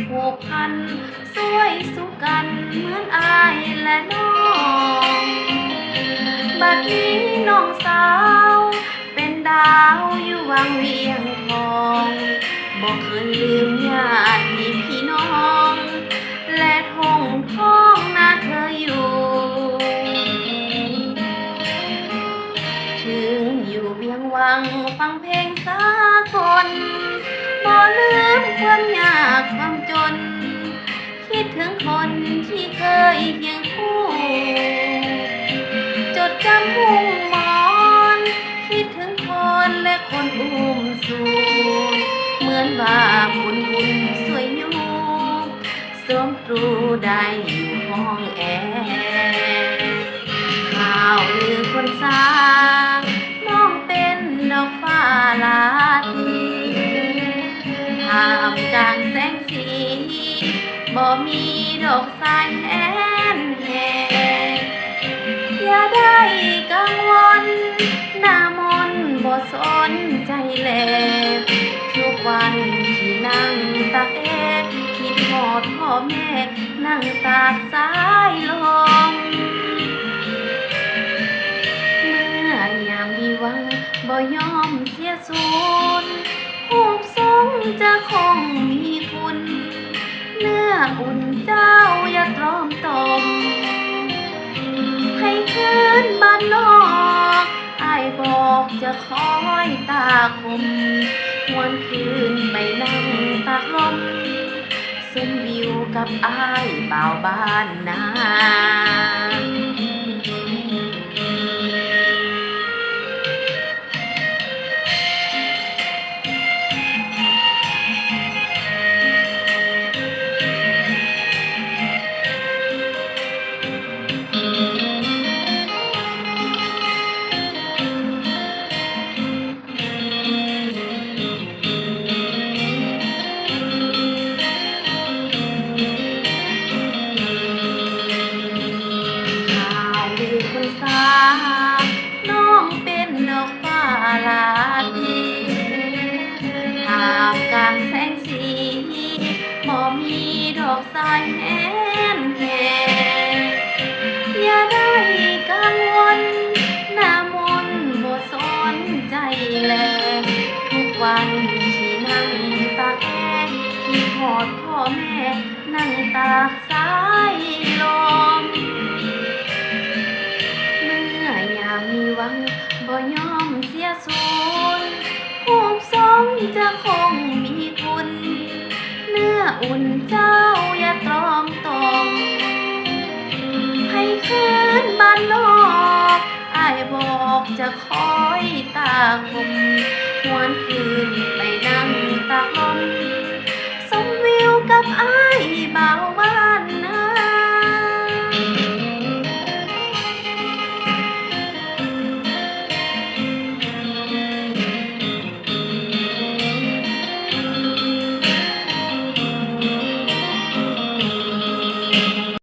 ผูกพันสวยสุกันเหมือนอายและน้องบัดนี้น้องสาวเป็นดาวอยู่วังเวียงทองบอกเคยลืมญาติพี่น้องและทงท้องนาเธออยู่ถึงอยู่เวียงวังฟังเพลงสากลบ่ลืมความยากความจนคิดถึงคนที่เคยเคียงคู่จดจำมุ่งหมอนคิดถึงคนและคนอุ้มสู่เหมือนว่าบุญสวยอยู่สวมตรูได้อยู่ห้องแอร์ข่าวลือคนสาน้องเป็นดอกฟ้าลาตีท่ามกลางแสงสีบ่มีดอกสายแห้นแห่อย่าได้กังวลหน้ามนบ่สนใจแลทุกวันที่นั่งตากแอร์คิดฮอดพ่อแม่นั่งตากสายลมเมื่อยามมีหวังบ่ยอมเสียสูญรูปทรงจะคงมีคุณเนื้ออุ่นเจ้าอย่าตรอมตมให้คืนบ้านนอกอ้ายบอกจะคอยตาคมหวนคืนไปนั่งตากลมซุ่มวิวกับอ้ายบ่าวบ้านนาน้องเป็นดอกฟ้าลาตีท่ามกลางแสงสีบ่มีดอกสายแห้นแห่อย่าได้กังวลหน้ามนบ่สนใจแลทุกวันที่นั่งตากแอร์คิดฮอดพ่อแม่นั่งตากสายลมมีหวังบ่ยอมเสียสูญรูปทรงจะคงมีคุณเนื้ออุ่นเจ้าอย่าตรอมตมให้คืนบ้านนอกอ้ายบอกจะคอยตาคมหวนคืนไปนั่งตากลม